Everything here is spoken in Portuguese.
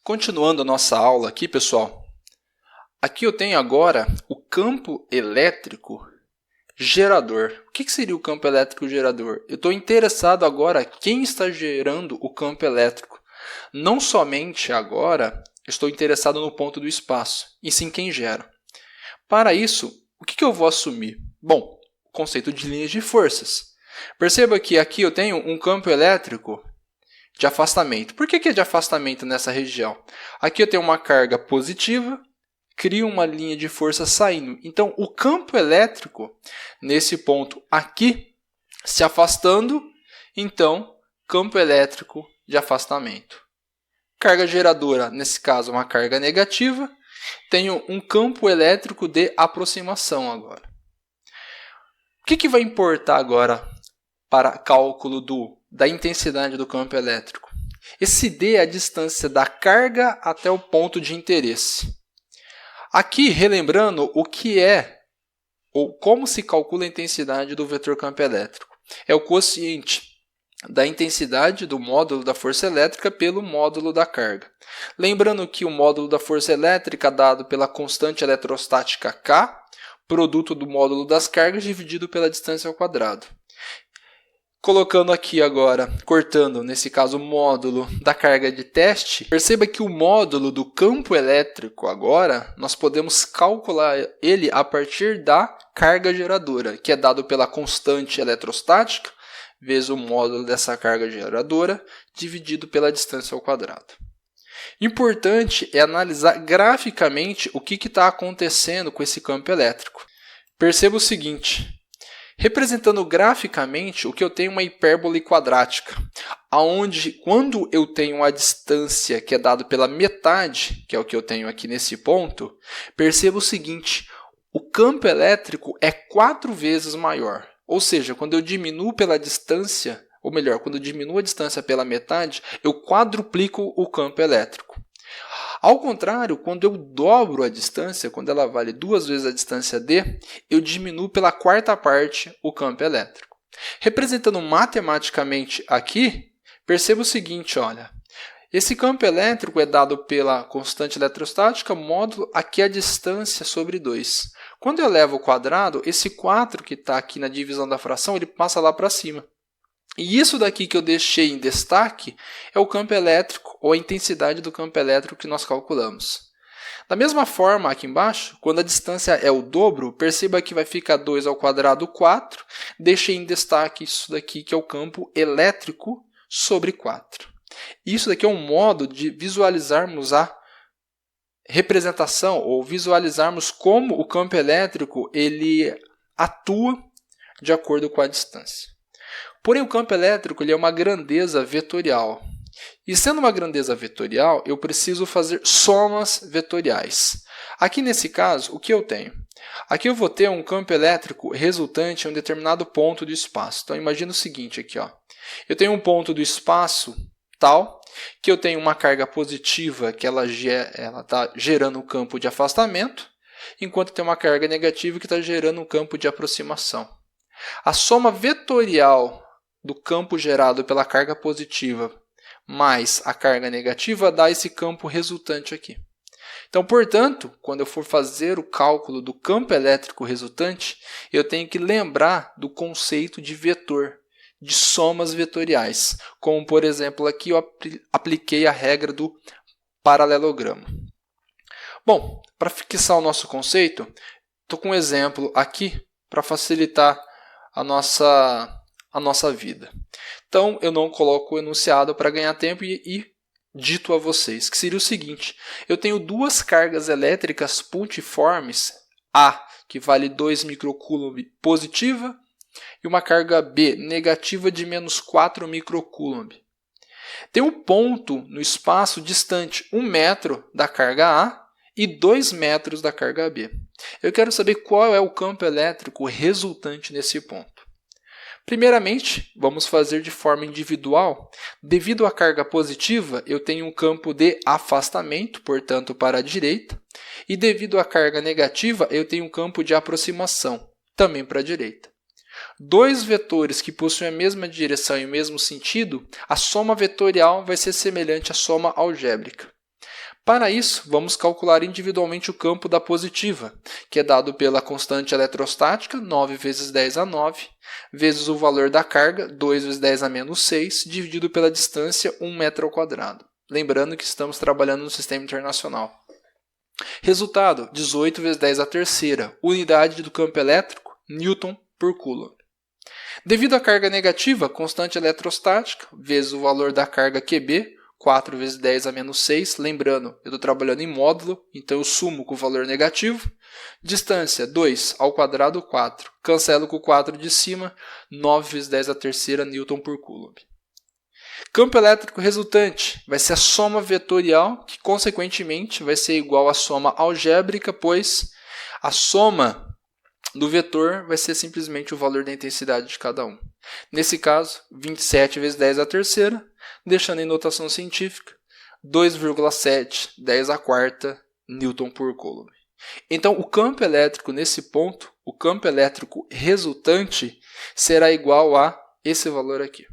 Continuando a nossa aula aqui, pessoal, aqui eu tenho agora o campo elétrico gerador. O que seria o campo elétrico gerador? Eu estou interessado agora quem está gerando o campo elétrico. Não somente agora estou interessado no ponto do espaço, e sim quem gera. Para isso, o que eu vou assumir? Bom, o conceito de linhas de forças. Perceba que aqui eu tenho um campo elétrico de afastamento. Por que é de afastamento nessa região? Aqui eu tenho uma carga positiva, crio uma linha de força saindo. Então, o campo elétrico, nesse ponto aqui, se afastando, então, campo elétrico de afastamento. Carga geradora, nesse caso, uma carga negativa. Tenho um campo elétrico de aproximação agora. O que vai importar agora para cálculo da intensidade do campo elétrico? Esse D é a distância da carga até o ponto de interesse. Aqui, relembrando o que é ou como se calcula a intensidade do vetor campo elétrico. É o quociente da intensidade do módulo da força elétrica pelo módulo da carga. Lembrando que o módulo da força elétrica é dado pela constante eletrostática K, produto do módulo das cargas dividido pela distância ao quadrado. Colocando aqui agora, cortando, nesse caso, o módulo da carga de teste, perceba que o módulo do campo elétrico agora, nós podemos calcular ele a partir da carga geradora, que é dado pela constante eletrostática, vezes o módulo dessa carga geradora, dividido pela distância ao quadrado. Importante é analisar graficamente o que está acontecendo com esse campo elétrico. Perceba o seguinte. Representando graficamente, o que eu tenho é uma hipérbole quadrática, onde quando eu tenho a distância que é dada pela metade, que é o que eu tenho aqui nesse ponto, perceba o seguinte, o campo elétrico é 4 vezes maior. Ou seja, quando eu diminuo pela distância, ou melhor, quando eu diminuo a distância pela metade, eu quadruplico o campo elétrico. Ao contrário, quando eu dobro a distância, quando ela vale 2 vezes a distância d, eu diminuo pela quarta parte o campo elétrico. Representando matematicamente aqui, perceba o seguinte, olha, esse campo elétrico é dado pela constante eletrostática, módulo, aqui a distância sobre 2. Quando eu levo ao quadrado, esse 4 que está aqui na divisão da fração, ele passa lá para cima. E isso daqui que eu deixei em destaque é o campo elétrico, ou a intensidade do campo elétrico que nós calculamos. Da mesma forma, aqui embaixo, quando a distância é o dobro, perceba que vai ficar 2 ao quadrado 4. Deixei em destaque isso daqui que é o campo elétrico sobre 4. Isso daqui é um modo de visualizarmos a representação, ou visualizarmos como o campo elétrico ele atua de acordo com a distância. Porém, o campo elétrico ele é uma grandeza vetorial. E sendo uma grandeza vetorial, eu preciso fazer somas vetoriais. Aqui nesse caso, o que eu tenho? Aqui eu vou ter um campo elétrico resultante em um determinado ponto do espaço. Então, imagina o seguinte aqui, ó. Eu tenho um ponto do espaço tal, que eu tenho uma carga positiva que ela está gerando um campo de afastamento, enquanto tem uma carga negativa que está gerando um campo de aproximação. A soma vetorial do campo gerado pela carga positiva mais a carga negativa dá esse campo resultante aqui. Então, portanto, quando eu for fazer o cálculo do campo elétrico resultante, eu tenho que lembrar do conceito de vetor, de somas vetoriais, como, por exemplo, aqui eu apliquei a regra do paralelogramo. Bom, para fixar o nosso conceito, estou com um exemplo aqui para facilitar a nossa vida. Então, eu não coloco o enunciado para ganhar tempo e dito a vocês, que seria o seguinte, eu tenho duas cargas elétricas pontiformes, A, que vale 2 microcoulomb positiva, e uma carga B, negativa de menos 4 microcoulomb. Tem um ponto no espaço distante 1 metro da carga A e 2 metros da carga B. Eu quero saber qual é o campo elétrico resultante nesse ponto. Primeiramente, vamos fazer de forma individual. Devido à carga positiva, eu tenho um campo de afastamento, portanto, para a direita. E devido à carga negativa, eu tenho um campo de aproximação, também para a direita. Dois vetores que possuem a mesma direção e o mesmo sentido, a soma vetorial vai ser semelhante à soma algébrica. Para isso, vamos calcular individualmente o campo da positiva, que é dado pela constante eletrostática, 9 vezes 10 a 9, vezes o valor da carga, 2 vezes 10 a menos 6, dividido pela distância, 1 metro ao quadrado. Lembrando que estamos trabalhando no sistema internacional. Resultado, 18 vezes 10 a terceira, unidade do campo elétrico, Newton por Coulomb. Devido à carga negativa, constante eletrostática, vezes o valor da carga QB, 4 vezes 10 a menos 6, lembrando, eu estou trabalhando em módulo, então eu sumo com o valor negativo. Distância, 2 ao quadrado, 4. Cancelo com o 4 de cima, 9 vezes 10 a terceira, Newton por Coulomb. Campo elétrico resultante vai ser a soma vetorial, que consequentemente vai ser igual à soma algébrica, pois a soma do vetor vai ser simplesmente o valor da intensidade de cada um. Nesse caso, 27 vezes 10 a terceira, deixando em notação científica, 2,7, 10 a quarta, Newton por Coulomb. Então, o campo elétrico nesse ponto, o campo elétrico resultante, será igual a esse valor aqui.